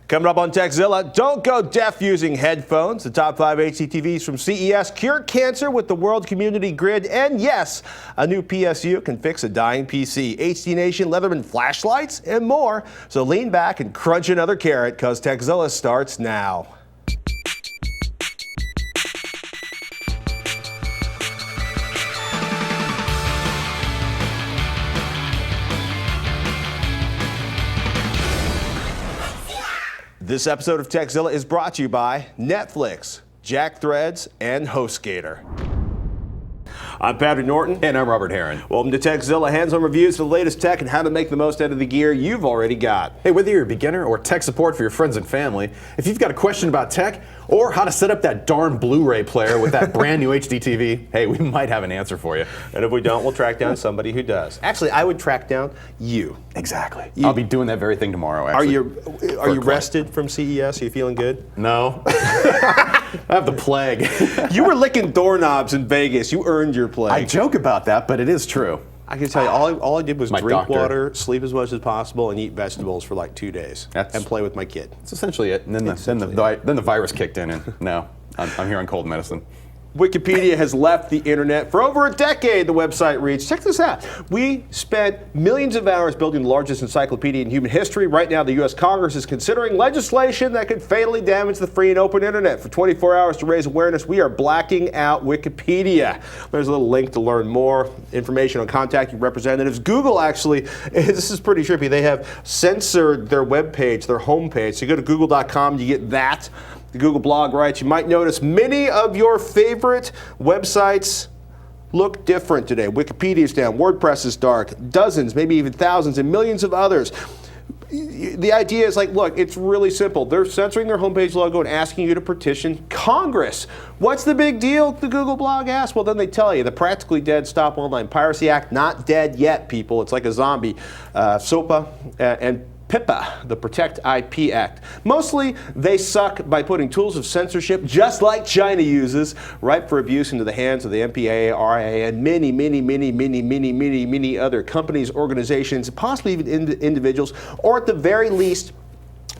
Coming up on Tekzilla, don't go deaf using headphones. The top 5 HDTVs from CES cure cancer with the World Community Grid. And yes, a new PSU can fix a dying PC. HD Nation Leatherman flashlights and more. So lean back and crunch another carrot because Tekzilla starts now. This episode of Tekzilla is brought to you by Netflix, Jack Threads, and HostGator. I'm Patrick Norton. And I'm Robert Heron. Welcome to Tekzilla, hands-on reviews for the latest tech and how to make the most out of the gear you've already got. Hey, whether you're a beginner or tech support for your friends and family, if you've got a question about tech or how to set up that darn Blu-ray player with that brand new HD TV, hey, we might have an answer for you. And if we don't, we'll track down somebody who does. Actually, I would track down you. Exactly. I'll be doing that very thing tomorrow, actually. Are you rested from CES? Are you feeling good? No. I have the plague. You were licking doorknobs in Vegas. You earned your plague. I joke about that, but it is true. I can tell you, all I did was drink doctor. water, sleep as much as possible, and eat vegetables for like 2 days, and play with my kid. That's essentially it. And then the virus kicked in, and no, I'm here on cold medicine. Wikipedia has left the internet for over a decade, the website reads. Check this out. We spent millions of hours building the largest encyclopedia in human history. Right now, the U.S. Congress is considering legislation that could fatally damage the free and open internet. For 24 hours to raise awareness, we are blacking out Wikipedia. There's a little link to learn more, information on contacting representatives. Google actually, this is pretty trippy, they have censored their webpage, their homepage. So you go to google.com, you get that. The Google blog writes, you might notice many of your favorite websites look different today. Wikipedia's down, WordPress is dark, dozens, maybe even thousands, and millions of others. The idea is like, look, it's really simple. They're censoring their homepage logo and asking you to petition Congress. What's the big deal? The Google blog asks. Well, then they tell you. The Practically Dead Stop Online Piracy Act, not dead yet, people. It's like a zombie. SOPA and PIPA, the Protect IP Act. Mostly, they suck by putting tools of censorship, just like China uses, ripe for abuse into the hands of the MPA, RIA, and many other companies, organizations, possibly even individuals, or at the very least,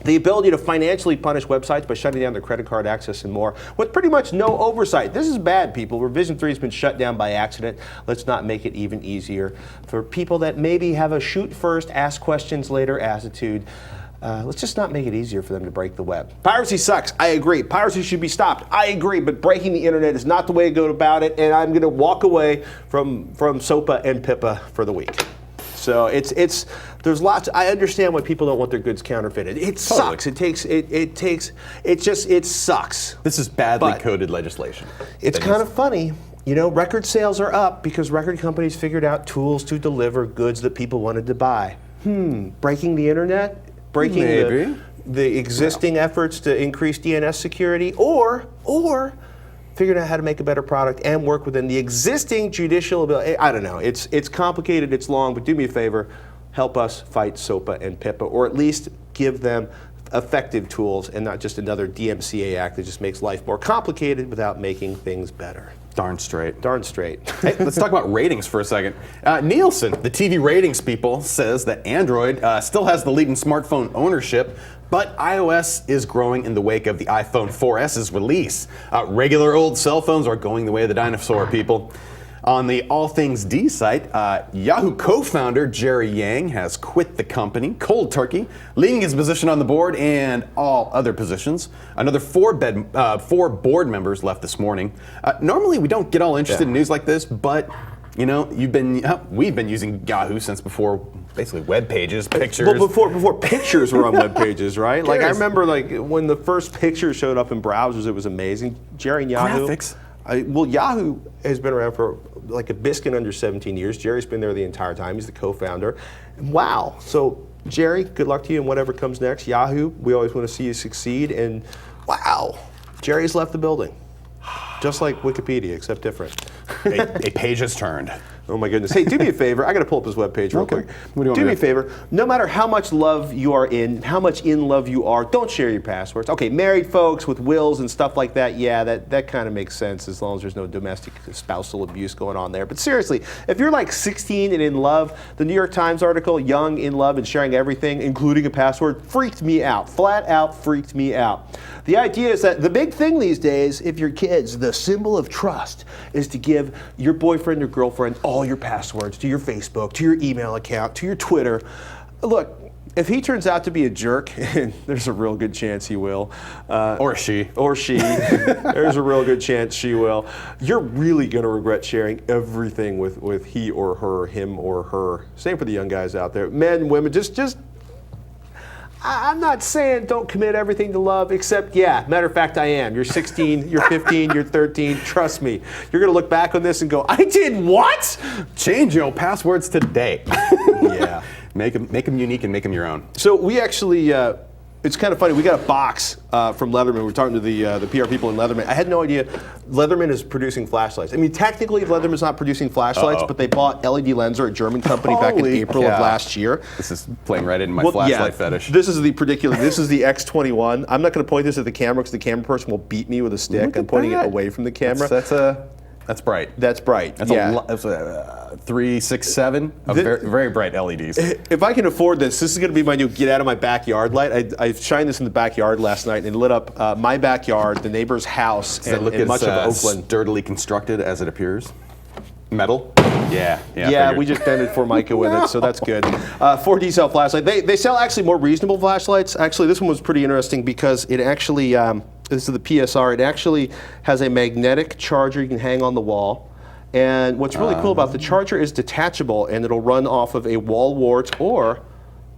the ability to financially punish websites by shutting down their credit card access and more, with pretty much no oversight. This is bad, people. Revision 3 has been shut down by accident. Let's not make it even easier for people that maybe have a shoot first, ask questions later attitude. Let's just not make it easier for them to break the web. Piracy sucks. I agree. Piracy should be stopped. I agree. But breaking the internet is not the way to go about it. And I'm going to walk away from SOPA and PIPA for the week. So there's lots. I understand why people don't want their goods counterfeited. It sucks. It sucks. This is badly coded legislation. It's kind of funny. You know, record sales are up because record companies figured out tools to deliver goods that people wanted to buy. Breaking the internet? Breaking the existing efforts to increase DNS security? Or figuring out how to make a better product and work within the existing judicial ability. I don't know. It's complicated, it's long, but do me a favor, help us fight SOPA and PIPA, or at least give them effective tools and not just another DMCA act that just makes life more complicated without making things better. Darn straight. Darn straight. Hey, let's talk about ratings for a second. Nielsen, the TV ratings people, says that Android still has the lead in smartphone ownership, but iOS is growing in the wake of the iPhone 4S's release. Regular old cell phones are going the way of the dinosaur, people. On the All Things D site, Yahoo co-founder Jerry Yang has quit the company, cold turkey, leaving his position on the board and all other positions. Another four board members left this morning. Normally, we don't get all interested in news like this, but you know, we've been using Yahoo since before basically web pages, pictures. Well, before pictures were on web pages, right? Like I remember, like when the first pictures showed up in browsers, it was amazing. Jerry and Yahoo. Graphics. Yahoo has been around for like a biscuit under 17 years. Jerry's been there the entire time. He's the co-founder. Wow. So Jerry, good luck to you in whatever comes next. Yahoo, we always want to see you succeed. And wow, Jerry's left the building. Just like Wikipedia, except different. A page has turned. Oh my goodness. Hey, do me a favor. I got to pull up his webpage real quick. What do you want do me me a to favor. No matter how much love you are in, how much in love you are, don't share your passwords. Okay, married folks with wills and stuff like that, yeah, that kind of makes sense as long as there's no domestic spousal abuse going on there. But seriously, if you're like 16 and in love, the New York Times article, Young, in Love, and Sharing Everything, including a password, freaked me out. Flat out freaked me out. The idea is that the big thing these days, if you're kids, the symbol of trust is to give your boyfriend or girlfriend all your passwords to your Facebook, to your email account, to your Twitter. Look, if he turns out to be a jerk, and there's a real good chance he will. Or she. Or she. There's a real good chance she will. You're really going to regret sharing everything with he or her, him or her. Same for the young guys out there. Men, women, just I'm not saying don't commit everything to love, except, yeah, matter of fact, I am. You're 16, you're 15, you're 13. Trust me. You're going to look back on this and go, I did what? Change your passwords today. Yeah. Make them unique and make them your own. So we actually, it's kind of funny. We got a box from Leatherman. We're talking to the PR people in Leatherman. I had no idea Leatherman is producing flashlights. I mean, technically, Leatherman's not producing flashlights, but they bought LED Lenser, a German company, back in April of last year. This is playing right into my flashlight fetish. This is the This is the X21. I'm not going to point this at the camera because the camera person will beat me with a stick. I'm pointing it away from the camera. That's bright. That's bright. That's a 3, 6, 7 of very bright LEDs. If I can afford this is going to be my new get out of my backyard light. I shined this in the backyard last night and it lit up my backyard, the neighbor's house, and much of Oakland. Sturdily constructed as it appears. Metal? Yeah, we just dented Formica with it, so that's good. 4D cell flashlight. They sell actually more reasonable flashlights. Actually, this one was pretty interesting because it actually, this is the PSR, it actually has a magnetic charger you can hang on the wall. And what's really cool about the charger is detachable, and it'll run off of a wall wart or,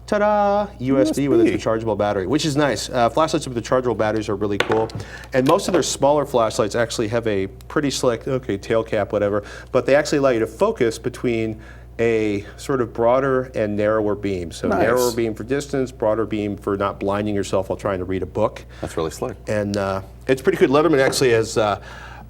ta-da, USB with a rechargeable battery, which is nice. Flashlights with rechargeable batteries are really cool. And most of their smaller flashlights actually have a pretty slick, tail cap, whatever, but they actually allow you to focus between a sort of broader and narrower beam. So narrower beam for distance, broader beam for not blinding yourself while trying to read a book. That's really slick. And it's pretty good. Leatherman actually has,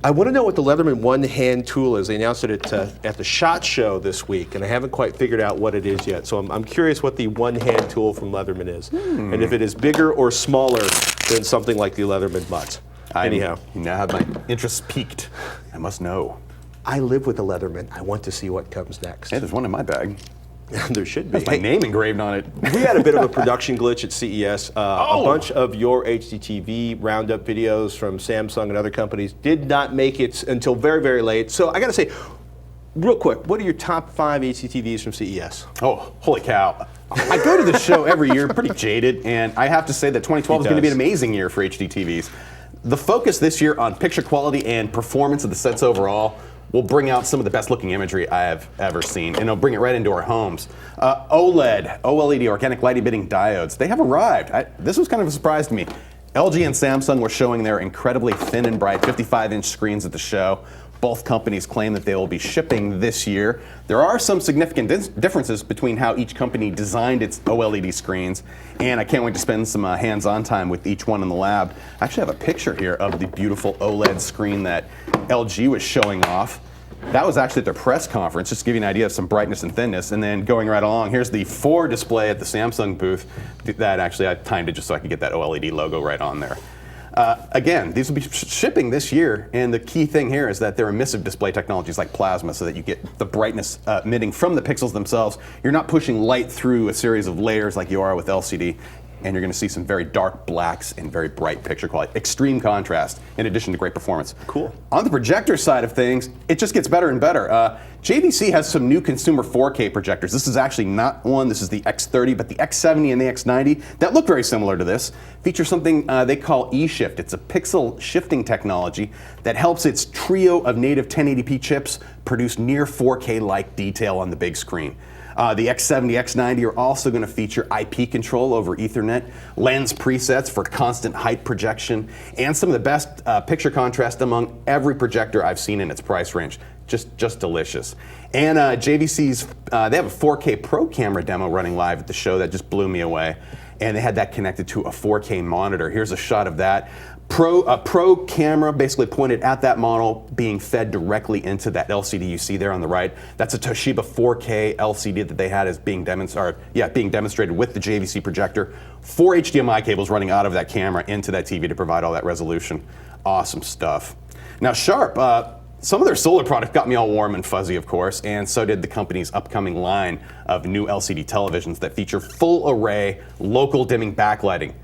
I want to know what the Leatherman one-hand tool is. They announced it at the SHOT Show this week, and I haven't quite figured out what it is yet. So I'm curious what the one-hand tool from Leatherman is, and if it is bigger or smaller than something like the Leatherman butt. Anyhow. You now have my interest piqued. I must know. I live with a Leatherman. I want to see what comes next. Hey, there's one in my bag. There should be. Has my name engraved on it. We had a bit of a production glitch at CES. A bunch of your HDTV roundup videos from Samsung and other companies did not make it until very, very late. So I got to say, real quick, what are your top 5 HDTVs from CES? Oh, holy cow. I go to the show every year, pretty jaded, and I have to say that 2012 is going to be an amazing year for HDTVs. The focus this year on picture quality and performance of the sets overall will bring out some of the best looking imagery I have ever seen, and it'll bring it right into our homes. OLED, OLED, organic light emitting diodes, they have arrived. This was kind of a surprise to me. LG and Samsung were showing their incredibly thin and bright 55-inch screens at the show. Both companies claim that they will be shipping this year. There are some significant differences between how each company designed its OLED screens, and I can't wait to spend some hands-on time with each one in the lab. I actually have a picture here of the beautiful OLED screen that LG was showing off. That was actually at their press conference, just to give you an idea of some brightness and thinness. And then going right along, here's the 4 display at the Samsung booth. That actually, I timed it just so I could get that OLED logo right on there. Again, these will be shipping this year, and the key thing here is that they're emissive display technologies like plasma, so that you get the brightness emitting from the pixels themselves. You're not pushing light through a series of layers like you are with LCD, and you're going to see some very dark blacks and very bright picture quality. Extreme contrast, in addition to great performance. Cool. On the projector side of things, it just gets better and better. JVC has some new consumer 4K projectors. This is actually not one, this is the X30, but the X70 and the X90 that look very similar to this feature something they call eShift. It's a pixel shifting technology that helps its trio of native 1080p chips produce near 4K-like detail on the big screen. The X70, X90 are also going to feature IP control over Ethernet, lens presets for constant height projection, and some of the best picture contrast among every projector I've seen in its price range. Just delicious. And JVC's, they have a 4K Pro camera demo running live at the show that just blew me away. And they had that connected to a 4K monitor. Here's a shot of that. A pro camera basically pointed at that model being fed directly into that LCD you see there on the right. That's a Toshiba 4K LCD that they had as being demonstrated with the JVC projector. 4 HDMI cables running out of that camera into that TV to provide all that resolution. Awesome stuff. Now Sharp, some of their solar product got me all warm and fuzzy, of course, and so did the company's upcoming line of new LCD televisions that feature full array local dimming backlighting.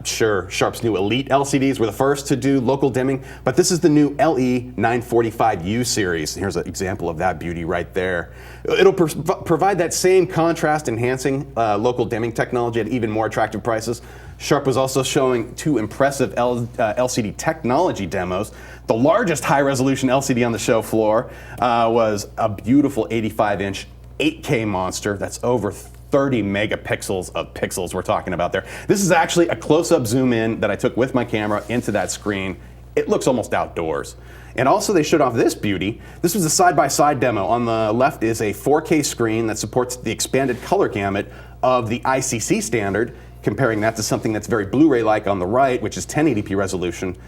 Sure, Sharp's new Elite LCDs were the first to do local dimming, but this is the new LE945U series. Here's an example of that beauty right there. It'll provide that same contrast-enhancing local dimming technology at even more attractive prices. Sharp was also showing 2 impressive LCD technology demos. The largest high-resolution LCD on the show floor was a beautiful 85-inch 8K monster that's over 30 megapixels of pixels we're talking about there. This is actually a close-up zoom in that I took with my camera into that screen. It looks almost outdoors. And also they showed off this beauty. This was a side-by-side demo. On the left is a 4K screen that supports the expanded color gamut of the ICC standard, comparing that to something that's very Blu-ray-like on the right, which is 1080p resolution.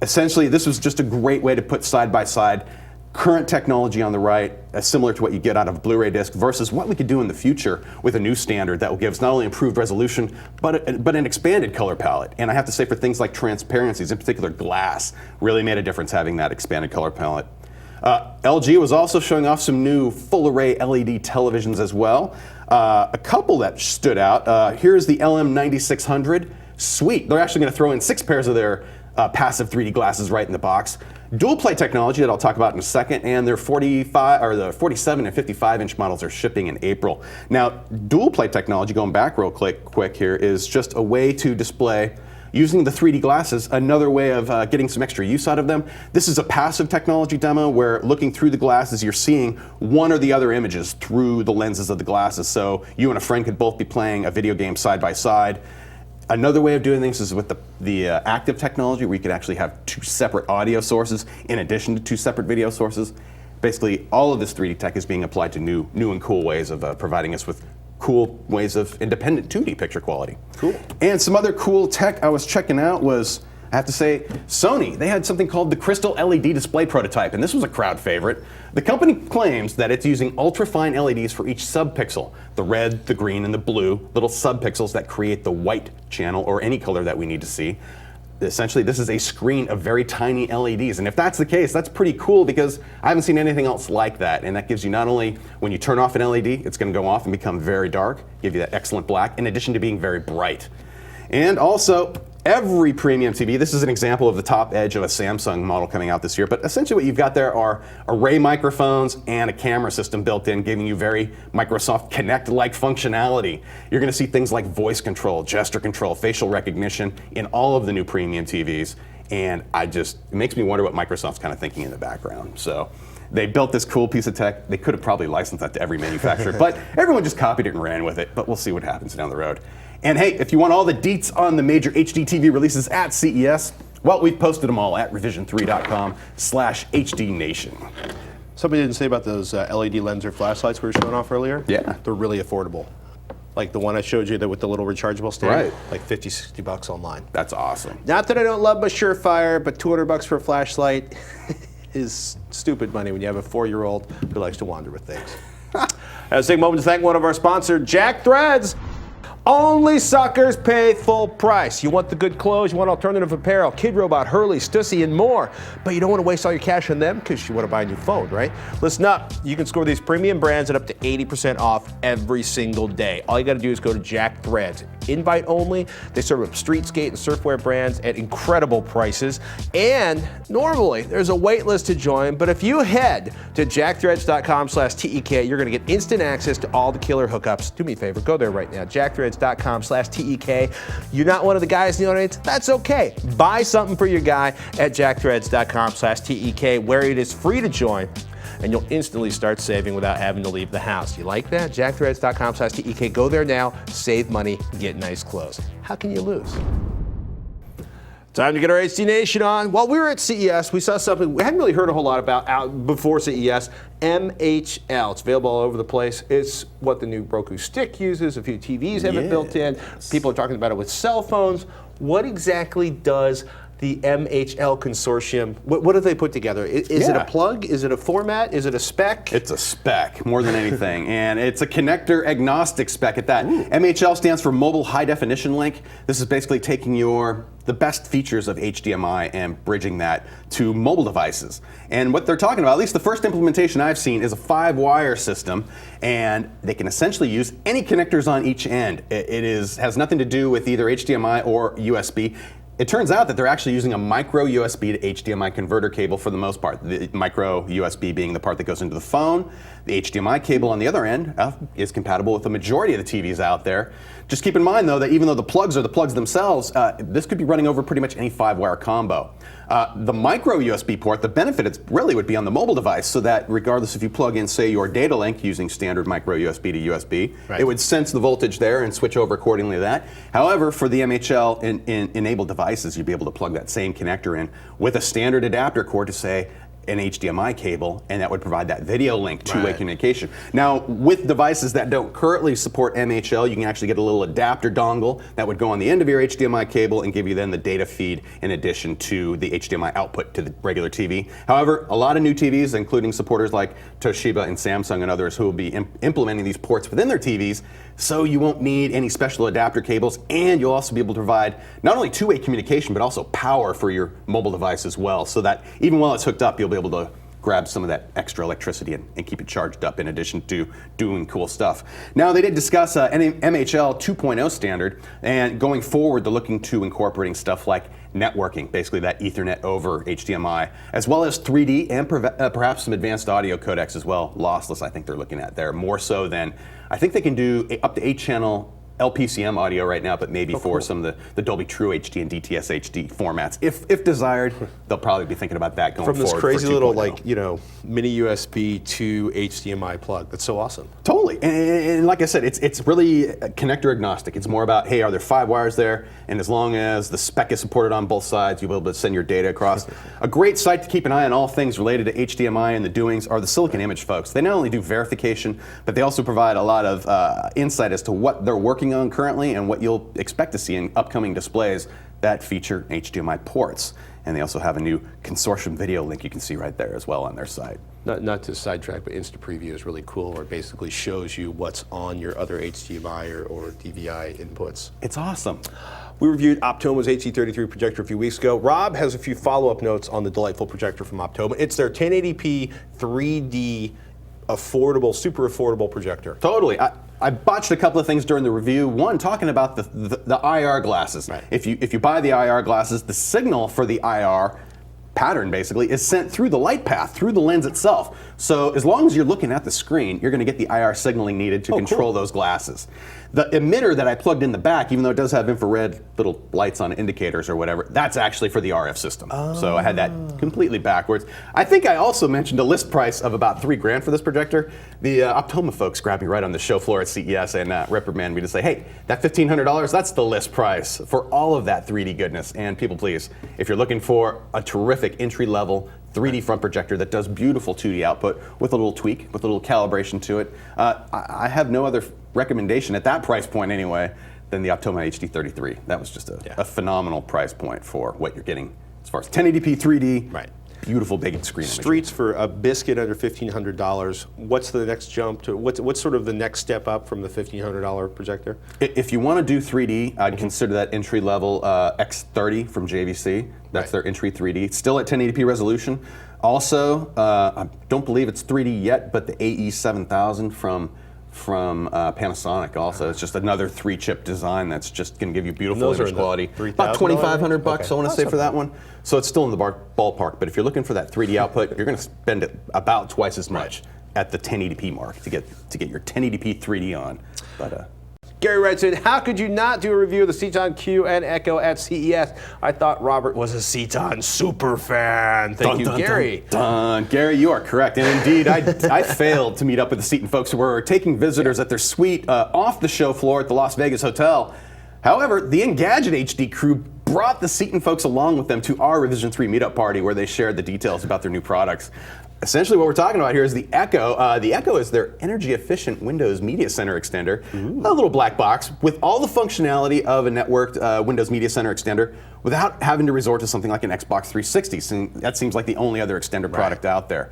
Essentially, this was just a great way to put side-by-side current technology on the right, similar to what you get out of a Blu-ray disc, versus what we could do in the future with a new standard that will give us not only improved resolution, but an expanded color palette. And I have to say, for things like transparencies, in particular glass, really made a difference having that expanded color palette. LG was also showing off some new full-array LED televisions as well. A couple that stood out. Here's the LM9600. Sweet. They're actually going to throw in 6 pairs of their passive 3D glasses right in the box. Dual play technology that I'll talk about in a second, and their 47 and 55 inch models are shipping in April. Now, dual play technology, going back real quick here, is just a way to display, using the 3D glasses, another way of getting some extra use out of them. This is a passive technology demo where, looking through the glasses, you're seeing one or the other images through the lenses of the glasses. So you and a friend could both be playing a video game side by side. Another way of doing things is with the active technology, where you could actually have 2 separate audio sources in addition to 2 separate video sources. Basically, all of this 3D tech is being applied to new and cool ways of providing us with cool ways of independent 2D picture quality. Cool. And some other cool tech I was checking out was, I have to say, Sony. They had something called the Crystal LED display prototype, and this was a crowd favorite. The company claims that it's using ultrafine LEDs for each subpixel, the red, the green, and the blue, little subpixels that create the white channel or any color that we need to see. Essentially, this is a screen of very tiny LEDs, and if that's the case, that's pretty cool because I haven't seen anything else like that, and that gives you not only, when you turn off an LED, it's going to go off and become very dark, give you that excellent black, in addition to being very bright. And also, every premium TV, this is an example of the top edge of a Samsung model coming out this year, but essentially what you've got there are array microphones and a camera system built in, giving you very Microsoft Kinect-like functionality. You're going to see things like voice control, gesture control, facial recognition in all of the new premium TVs, and it makes me wonder what Microsoft's kind of thinking in the background. So they built this cool piece of tech. They could have probably licensed that to every manufacturer, but everyone just copied it and ran with it, but we'll see what happens down the road. And hey, if you want all the deets on the major HD TV releases at CES, well, we've posted them all at revision3.com/HDNation. Somebody didn't say about those LED lens or flashlights we were showing off earlier? Yeah. They're really affordable. Like the one I showed you with the little rechargeable stand, right? Like 50, 60 bucks online. That's awesome. Not that I don't love my Surefire, but 200 bucks for a flashlight is stupid money when you have a 4-year-old who likes to wander with things. Let's take a moment to thank one of our sponsors, Jack Threads. Only suckers pay full price. You want the good clothes, you want alternative apparel, Kid Robot, Hurley, Stussy, and more. But you don't want to waste all your cash on them because you want to buy a new phone, right? Listen up. You can score these premium brands at up to 80% off every single day. All you got to do is go to Jack Threads. Invite only. They serve up street skate and surfwear brands at incredible prices. And normally there's a wait list to join, but if you head to jackthreads.com/TEK, you're going to get instant access to all the killer hookups. Do me a favor, go there right now. jackthreads.com/TEK. You're not one of the guys in the audience? That's okay. Buy something for your guy at jackthreads.com/TEK, where it is free to join, and you'll instantly start saving without having to leave the house. You like that? jackthreads.com/TEK. Go there now, save money, get nice clothes. How can you lose? Time to get our HD Nation on. While we were at CES, we saw something we hadn't really heard a whole lot about out before CES, MHL. It's available all over the place. It's what the new Roku stick uses. A few TVs have it built in. People are talking about it with cell phones. What exactly does the MHL consortium. What have they put together? Is it a plug? Is it a format? Is it a spec? It's a spec more than anything, and it's a connector agnostic spec at that. MHL stands for Mobile High Definition Link. This is basically taking the best features of HDMI and bridging that to mobile devices. And what they're talking about, at least the first implementation I've seen, is a 5-wire system, and they can essentially use any connectors on each end. It has nothing to do with either HDMI or USB. It turns out that they're actually using a micro USB to HDMI converter cable for the most part. The micro USB being the part that goes into the phone. The HDMI cable on the other end is compatible with the majority of the TVs out there. Just keep in mind, though, that even though the plugs are the plugs themselves, this could be running over pretty much any 5-wire combo. The micro USB port, the benefit really would be on the mobile device, so that regardless if you plug in, say, your data link using standard micro USB to USB, it would sense the voltage there and switch over accordingly to that. However, for the MHL enabled devices, you'd be able to plug that same connector in with a standard adapter cord to, say, an HDMI cable, and that would provide that video link, two-way communication. Now, with devices that don't currently support MHL, you can actually get a little adapter dongle that would go on the end of your HDMI cable and give you then the data feed in addition to the HDMI output to the regular TV. However, a lot of new TVs, including supporters like Toshiba and Samsung and others who will be implementing these ports within their TVs, so you won't need any special adapter cables, and you'll also be able to provide not only two-way communication, but also power for your mobile device as well, so that even while it's hooked up, you'll be able to grab some of that extra electricity and keep it charged up in addition to doing cool stuff. Now, they did discuss an MHL 2.0 standard, and going forward, they're looking to incorporating stuff like networking, basically that Ethernet over HDMI, as well as 3D and perhaps some advanced audio codecs as well. Lossless, I think they're looking at there, more so than, I think they can do up to 8-channel LPCM audio right now, but maybe for some of the Dolby True HD and DTS HD formats. If desired, they'll probably be thinking about that going forward. From this crazy little, mini USB to HDMI plug. That's so awesome. Totally. And like I said, it's really connector agnostic. It's more about, hey, are there 5 wires there? And as long as the spec is supported on both sides, you'll be able to send your data across. A great site to keep an eye on all things related to HDMI and the doings are the Silicon Image folks. They not only do verification, but they also provide a lot of insight as to what they're working on currently and what you'll expect to see in upcoming displays that feature HDMI ports. And they also have a new consortium video link you can see right there as well on their site. Not to sidetrack, but Insta Preview is really cool, where it basically shows you what's on your other HDMI or DVI inputs. It's awesome. We reviewed Optoma's HC33 projector a few weeks ago. Rob has a few follow-up notes on the delightful projector from Optoma. It's their 1080p 3D affordable, super affordable projector. Totally. I botched a couple of things during the review. One, talking about the IR glasses. Right. If you buy the IR glasses, the signal for the IR pattern basically is sent through the light path, through the lens itself. So as long as you're looking at the screen, you're going to get the IR signaling needed to control those glasses. The emitter that I plugged in the back, even though it does have infrared little lights on indicators or whatever, that's actually for the RF system. So I had that completely backwards. I think I also mentioned a list price of about $3,000 for this projector. The Optoma folks grabbed me right on the show floor at CES and reprimanded me to say, hey, that $1,500, that's the list price for all of that 3D goodness. And people, please, if you're looking for a terrific entry-level 3D front projector that does beautiful 2D output with a little tweak, with a little calibration to it, I have no other recommendation at that price point anyway than the Optoma HD33. That was just a phenomenal price point for what you're getting as far as 1080p 3D. Right. Beautiful big screen. Streets for a biscuit under $1,500. What's the next jump to? What's sort of the next step up from the $1,500 projector? If you want to do 3D, I'd consider that entry level X30 from JVC. That's their entry 3D. Still at 1080p resolution. Also, I don't believe it's 3D yet, but the AE7000 from Panasonic also. It's just another 3-chip design that's just going to give you beautiful image quality. About $2,500 bucks, I want to say, for that one. So it's still in the ballpark. But if you're looking for that 3D output, you're going to spend it about twice as much at the 1080p mark to get your 1080p 3D on. But Gary Redson, how could you not do a review of the Ceton Q and Echo at CES? I thought Robert was a Ceton super fan. Thank you, Gary. Gary, you are correct. And indeed, I failed to meet up with the Ceton folks who were taking visitors at their suite off the show floor at the Las Vegas Hotel. However, the Engadget HD crew brought the Ceton folks along with them to our Revision 3 meetup party where they shared the details about their new products. Essentially what we're talking about here is the Echo. The Echo is their energy-efficient Windows Media Center extender. A little black box with all the functionality of a networked Windows Media Center extender without having to resort to something like an Xbox 360. So that seems like the only other extender product out there.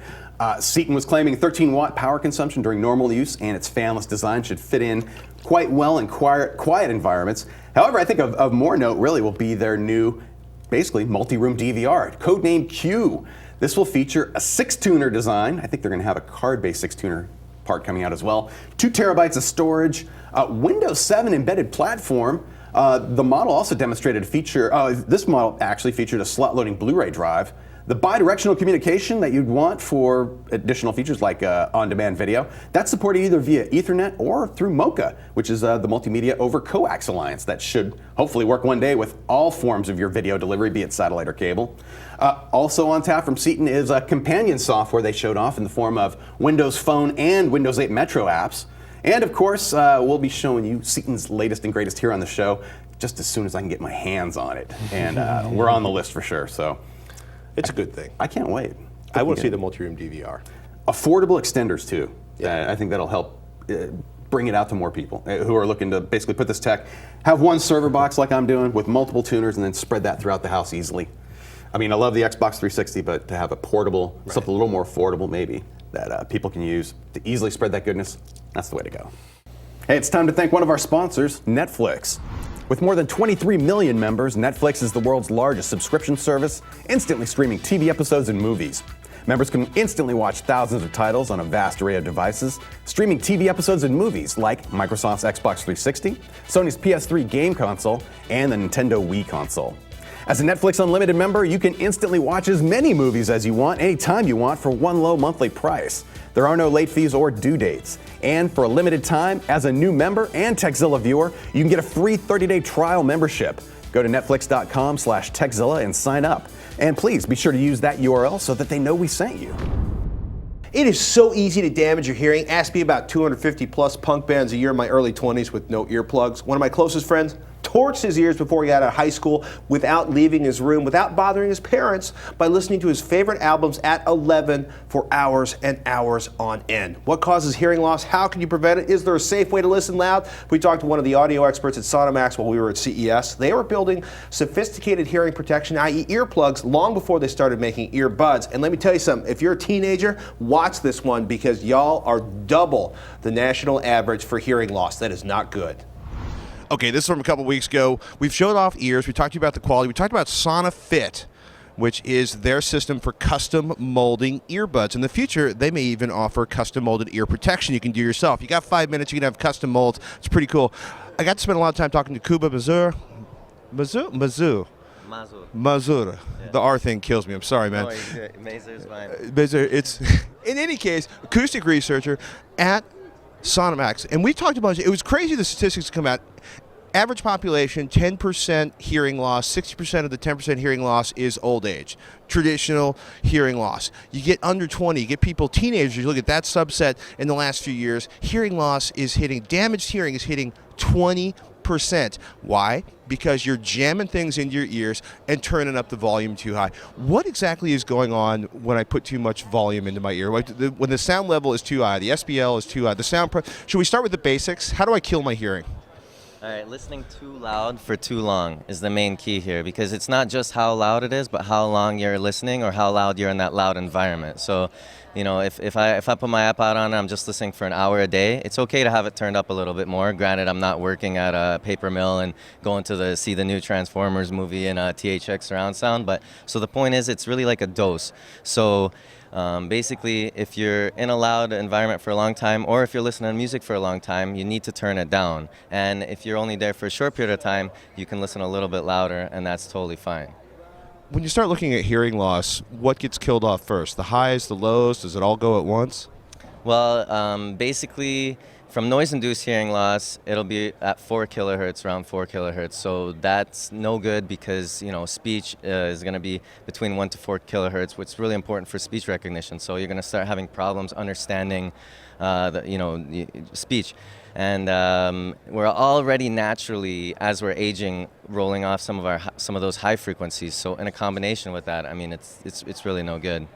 Seaton was claiming 13-watt power consumption during normal use, and its fanless design should fit in quite well in quiet environments. However, I think of more note really will be their new, basically, multi-room DVR, codenamed Q. This will feature a 6-tuner design. I think they're going to have a card-based 6-tuner part coming out as well. 2 terabytes of storage, Windows 7 embedded platform. The model also demonstrated a feature, this model actually featured a slot-loading Blu-ray drive. The bi-directional communication that you'd want for additional features like on-demand video, that's supported either via Ethernet or through MoCA, which is the Multimedia over Coax Alliance that should hopefully work one day with all forms of your video delivery, be it satellite or cable. Also on tap from Seaton is companion software they showed off in the form of Windows Phone and Windows 8 Metro apps. And of course, we'll be showing you Seaton's latest and greatest here on the show just as soon as I can get my hands on it. And we're on the list for sure. So. It's a good thing. I can't wait. I will see the multi-room DVR. Affordable extenders too. Yeah. I think that'll help bring it out to more people who are looking to basically put this tech, have one server box like I'm doing with multiple tuners and then spread that throughout the house easily. I mean, I love the Xbox 360, but to have a portable, something a little more affordable maybe, that people can use to easily spread that goodness, that's the way to go. Hey, it's time to thank one of our sponsors, Netflix. With more than 23 million members, Netflix is the world's largest subscription service, instantly streaming TV episodes and movies. Members can instantly watch thousands of titles on a vast array of devices, streaming TV episodes and movies like Microsoft's Xbox 360, Sony's PS3 game console, and the Nintendo Wii console. As a Netflix Unlimited member, you can instantly watch as many movies as you want, anytime you want, for one low monthly price. There are no late fees or due dates. And for a limited time, as a new member and Tekzilla viewer, you can get a free 30-day trial membership. Go to netflix.com/Tekzilla and sign up. And please be sure to use that URL so that they know we sent you. It is so easy to damage your hearing. Ask me about 250 plus punk bands a year in my early 20s with no earplugs. One of my closest friends torched his ears before he got out of high school without leaving his room, without bothering his parents, by listening to his favorite albums at 11 for hours and hours on end. What causes hearing loss? How can you prevent it? Is there a safe way to listen loud? We talked to one of the audio experts at Sonomax while we were at CES. They were building sophisticated hearing protection, i.e. earplugs, long before they started making earbuds. And let me tell you something, if you're a teenager, watch this one because y'all are double the national average for hearing loss. That is not good. Okay, this is from a couple weeks ago. We've showed off ears. We talked to you about the quality. We talked about SonaFit, which is their system for custom molding earbuds. In the future, they may even offer custom molded ear protection you can do yourself. You got 5 minutes, you can have custom molds. It's pretty cool. I got to spend a lot of time talking to Kuba Mazur. Mazur. Yeah. The R thing kills me. I'm sorry, man. Mazur's fine. Mazur, it's, in any case, acoustic researcher at Sonomax. And we talked about it. It was crazy the statistics come out. Average population, 10% hearing loss, 60% of the 10% hearing loss is old age. Traditional hearing loss. You get under 20, you get people, teenagers, you look at that subset in the last few years, hearing loss is hitting, damaged hearing is hitting 20%. Why? Because you're jamming things into your ears and turning up the volume too high. What exactly is going on when I put too much volume into my ear? When the sound level is too high, the SBL is too high, should we start with the basics? How do I kill my hearing? All right, listening too loud for too long is the main key here, because it's not just how loud it is, but how long you're listening or how loud you're in that loud environment. So, you know, if I put my iPod on and I'm just listening for an hour a day, it's okay to have it turned up a little bit more. Granted, I'm not working at a paper mill and going to see the new Transformers movie in a THX surround sound, but so the point is it's really like a dose. So basically, if you're in a loud environment for a long time, or if you're listening to music for a long time, you need to turn it down. And if you're only there for a short period of time, you can listen a little bit louder, and that's totally fine. When you start looking at hearing loss, what gets killed off first? The highs, the lows? Does it all go at once? Well, basically, from noise-induced hearing loss, it'll be at 4 kilohertz, around 4 kilohertz. So that's no good because, you know, speech is going to be between 1 to 4 kilohertz, which is really important for speech recognition. So you're going to start having problems understanding, the speech. And we're already naturally, as we're aging, rolling off some of those high frequencies. So in a combination with that, I mean, it's really no good.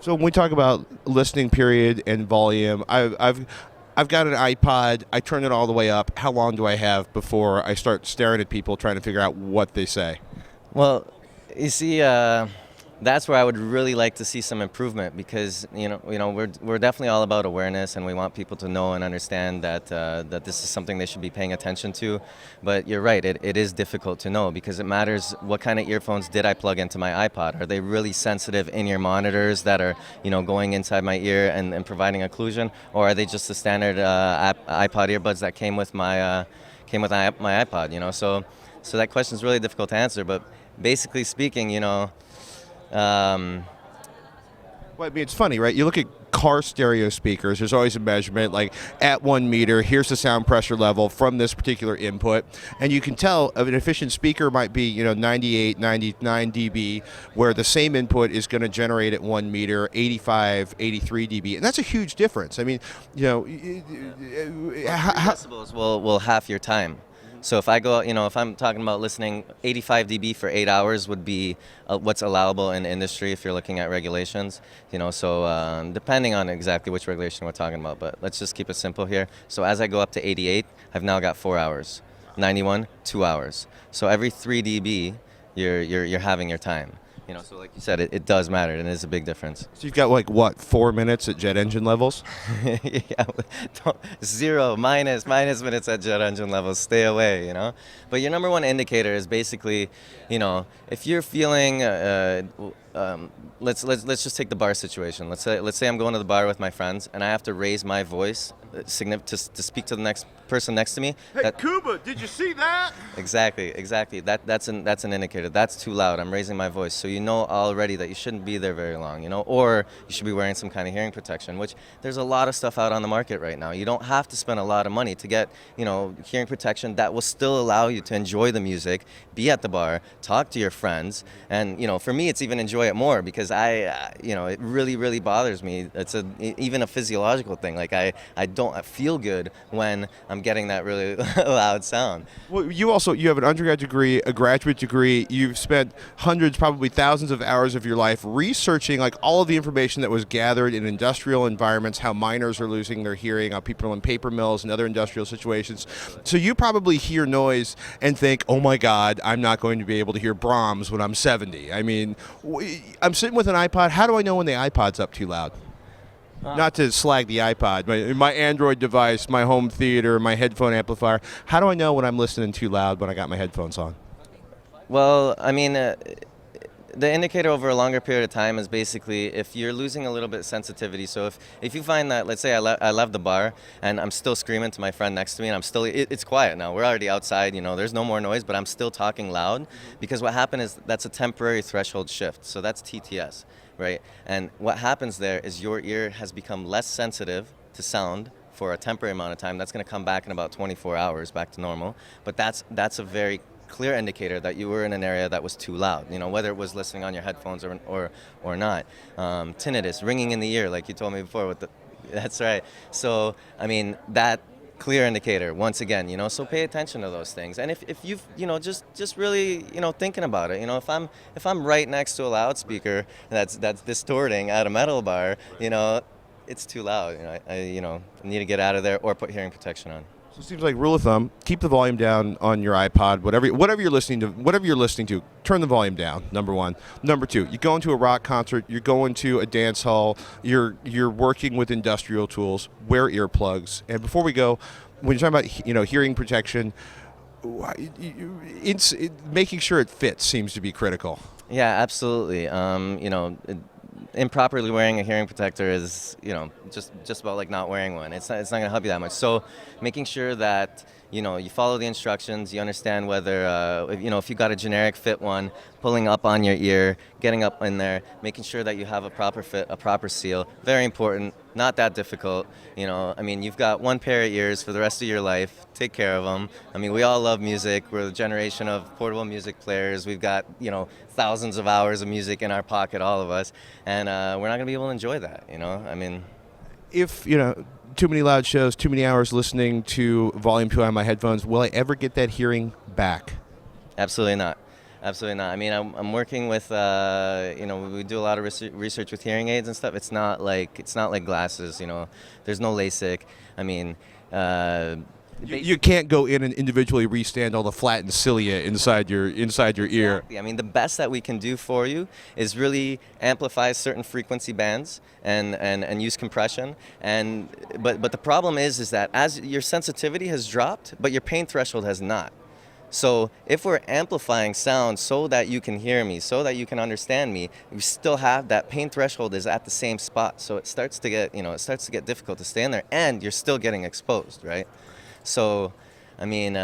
So when we talk about listening period and volume, I've got an iPod. I turn it all the way up. How long do I have before I start staring at people trying to figure out what they say? Well, you see, that's where I would really like to see some improvement, because we're definitely all about awareness, and we want people to know and understand that that this is something they should be paying attention to. But you're right, it is difficult to know, because it matters what kind of earphones did I plug into my iPod. Are they really sensitive in-ear monitors that are going inside my ear and providing occlusion, or are they just the standard iPod earbuds that came with my iPod? So that question is really difficult to answer. But basically speaking, Well, I mean, it's funny, right? You look at car stereo speakers, there's always a measurement, like at 1 meter, here's the sound pressure level from this particular input. And you can tell an efficient speaker might be, 98, 99 dB, where the same input is going to generate at 1 meter, 85, 83 dB. And that's a huge difference. I mean, 3 decibels will half your time. So if I go, if I'm talking about listening, 85 dB for 8 hours would be what's allowable in the industry if you're looking at regulations. So depending on exactly which regulation we're talking about, but let's just keep it simple here. So as I go up to 88, I've now got 4 hours. 91, 2 hours. So every 3 dB, you're having your time. So like you said, it does matter, and it is a big difference. So you've got 4 minutes at jet engine levels? Yeah, zero, minus minutes at jet engine levels. Stay away, But your number one indicator is basically, if you're feeling, let's just take the bar situation. Let's say I'm going to the bar with my friends, and I have to raise my voice to speak to the next person next to me. Hey, Kuba, did you see that? Exactly. That's an indicator. That's too loud. I'm raising my voice. So you know already that you shouldn't be there very long, or you should be wearing some kind of hearing protection, which there's a lot of stuff out on the market right now. You don't have to spend a lot of money to get, hearing protection that will still allow you to enjoy the music, be at the bar, talk to your friends. And, for me, it's even enjoy it more, because it really, really bothers me. It's even a physiological thing. Like I don't feel good when I'm getting that really loud sound. Well, you have an undergrad degree, a graduate degree. You've spent hundreds, probably thousands of hours of your life researching all of the information that was gathered in industrial environments, how miners are losing their hearing, how people in paper mills and other industrial situations. So you probably hear noise and think, oh my God, I'm not going to be able to hear Brahms when I'm 70. I mean, I'm sitting with an iPod. How do I know when the iPod's up too loud? Not to slag the iPod, my Android device, my home theater, my headphone amplifier. How do I know when I'm listening too loud when I got my headphones on? Well, I mean, the indicator over a longer period of time is basically if you're losing a little bit of sensitivity. So if you find that, let's say I left the bar and I'm still screaming to my friend next to me, and I'm still, it's quiet now. We're already outside, there's no more noise, but I'm still talking loud, because what happened is that's a temporary threshold shift. So that's TTS. Right? And what happens there is your ear has become less sensitive to sound for a temporary amount of time. That's going to come back in about 24 hours, back to normal. But that's a very clear indicator that you were in an area that was too loud, whether it was listening on your headphones or not. Tinnitus, ringing in the ear, like you told me before. That's right. So, I mean, that clear indicator once again, so pay attention to those things. And if you've just really thinking about it, if I'm right next to a loudspeaker that's distorting at a metal bar, it's too loud. I need to get out of there or put hearing protection on. So it seems like rule of thumb: keep the volume down on your iPod, whatever you're listening to, turn the volume down. Number one. Number two, you're going to a rock concert, you're going to a dance hall, you're working with industrial tools, wear earplugs. And before we go, when you're talking about hearing protection, making sure it fits seems to be critical. Yeah, absolutely. Improperly wearing a hearing protector is, just about like not wearing one. It's not going to help you that much. So making sure that, you follow the instructions, you understand whether, if you got a generic fit one, pulling up on your ear, getting up in there, making sure that you have a proper fit, a proper seal. Very important, not that difficult. You've got one pair of ears for the rest of your life. Take care of them. We all love music. We're the generation of portable music players. We've got, thousands of hours of music in our pocket, all of us. And we're not going to be able to enjoy that, If, too many loud shows, too many hours listening to volume 2 on my headphones, will I ever get that hearing back? Absolutely not. Absolutely not. I mean, I'm working with, we do a lot of research with hearing aids and stuff. It's not like glasses. There's no LASIK. I mean, You can't go in and individually restand all the flattened cilia inside your ear. exactly. I mean, the best that we can do for you is really amplify certain frequency bands and use compression. But the problem is that as your sensitivity has dropped, but your pain threshold has not. So if we're amplifying sound so that you can hear me, so that you can understand me, we still have that pain threshold is at the same spot. So it starts to get difficult to stay in there, and you're still getting exposed, right? So, I mean,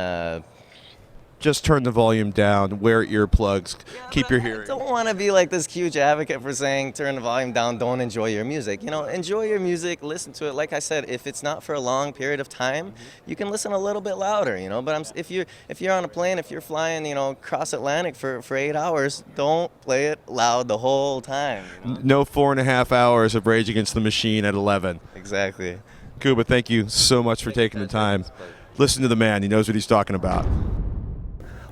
Just turn the volume down, wear earplugs, keep your hearing. I don't want to be like this huge advocate for saying turn the volume down, don't enjoy your music. Enjoy your music, listen to it. Like I said, if it's not for a long period of time, you can listen a little bit louder, But if you're on a plane, if you're flying, cross Atlantic for 8 hours, don't play it loud the whole time. No 4.5 hours of Rage Against the Machine at 11. Exactly. Kuba, thank you so much for taking the time. Listen to the man. He knows what he's talking about.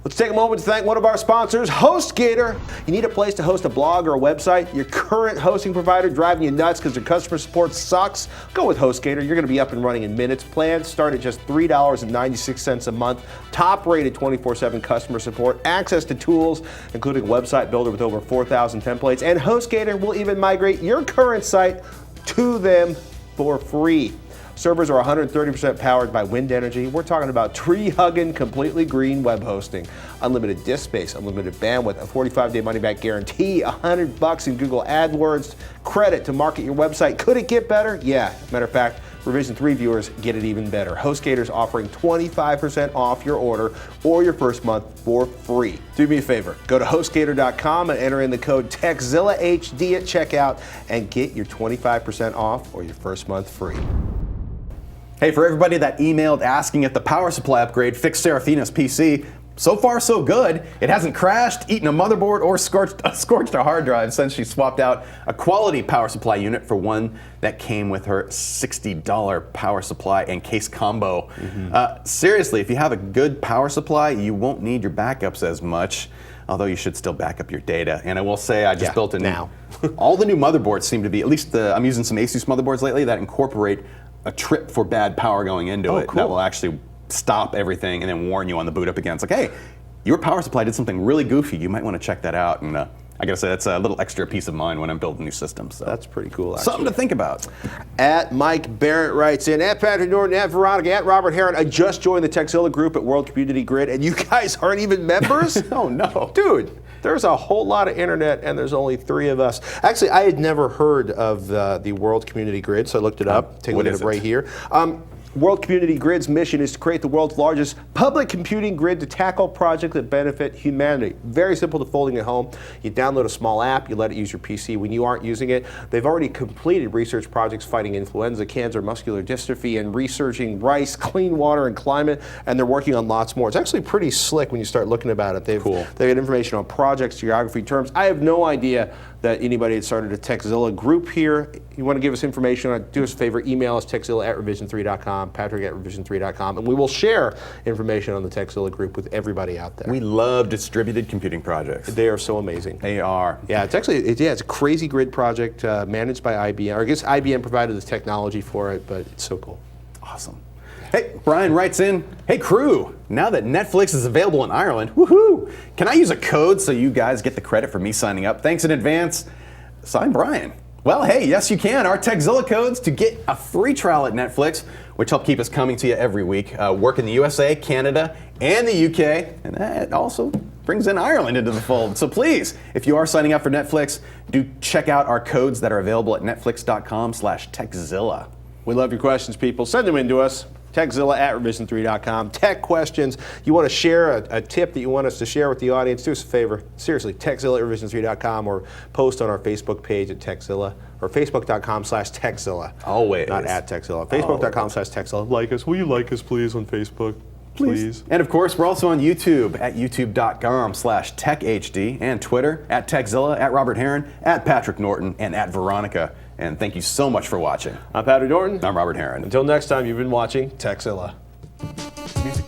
Let's take a moment to thank one of our sponsors, HostGator. You need a place to host a blog or a website? Your current hosting provider driving you nuts because their customer support sucks? Go with HostGator. You're going to be up and running in minutes. Plans start at just $3.96 a month. Top-rated 24/7 customer support. Access to tools, including a website builder with over 4,000 templates. And HostGator will even migrate your current site to them for free. Servers are 130% powered by wind energy. We're talking about tree-hugging, completely green web hosting. Unlimited disk space, unlimited bandwidth, a 45-day money-back guarantee, $100 in Google AdWords, credit to market your website. Could it get better? Yeah. Matter of fact, Revision 3 viewers get it even better. HostGator's offering 25% off your order or your first month for free. Do me a favor. Go to HostGator.com and enter in the code TekZillaHD at checkout and get your 25% off or your first month free. Hey, for everybody that emailed asking if the power supply upgrade fixed Seraphina's PC, so far so good. It hasn't crashed, eaten a motherboard, or scorched a hard drive since she swapped out a quality power supply unit for one that came with her $60 power supply and case combo. Seriously, if you have a good power supply, you won't need your backups as much, although you should still back up your data. And I will say, I just built a new, all the new motherboards seem to be, at least I'm using some Asus motherboards lately that incorporate a trip for bad power going into it. Cool. That will actually stop everything and then warn you on the boot up again. It's like, hey, your power supply did something really goofy. You might want to check that out. And I gotta say, that's a little extra peace of mind when I'm building new systems. So That's pretty cool, actually. something to think about. At Mike Barrett writes in, at Patrick Norton, at Veronica, at Robert Heron, I just joined the Tekzilla group at World Community Grid, and you guys aren't even members? Oh, no. Dude, there's a whole lot of internet, and there's only 3 of us. Actually, I had never heard of the World Community Grid, so I looked it up. Take a look at it right here. World Community Grid's mission is to create the world's largest public computing grid to tackle projects that benefit humanity. Very simple to folding at home. You download a small app, you let it use your PC when you aren't using it. They've already completed research projects fighting influenza, cancer, muscular dystrophy, and researching rice, clean water, and climate, and they're working on lots more. It's actually pretty slick when you start looking about it. They've got information on projects, geography, terms. I have no idea that anybody had started a Tekzilla group here. You want to give us information on it, do us a favor, email us tekzilla@revision3.com, patrick@revision3.com, and we will share information on the Tekzilla group with everybody out there. We love distributed computing projects. They are so amazing. They are. Yeah, it's actually, it's a crazy grid project managed by IBM. Or I guess IBM provided the technology for it, but it's so cool. Awesome. Hey, Brian writes in, hey crew, now that Netflix is available in Ireland, woohoo, can I use a code so you guys get the credit for me signing up? Thanks in advance. Signed, Brian. Well, hey, yes you can. Our Tekzilla codes to get a free trial at Netflix, which help keep us coming to you every week. Work in the USA, Canada, and the UK, and that also brings in Ireland into the fold. So please, if you are signing up for Netflix, do check out our codes that are available at netflix.com/Tekzilla. We love your questions, people. Send them in to us. TekZilla@revision3.com. Tech questions. You want to share a tip that you want us to share with the audience, do us a favor. Seriously, TekZilla@revision3.com or post on our Facebook page at Tekzilla or Facebook.com/Tekzilla. Always. Not at Tekzilla. Facebook.com/Tekzilla. Like us. Will you like us, please, on Facebook? Please. And of course, we're also on YouTube at youtube.com/TechHD and Twitter at Tekzilla, at Robert Heron, at Patrick Norton, and at Veronica. And thank you so much for watching. I'm Patrick Norton. I'm Robert Heron. Until next time, you've been watching Tekzilla. Music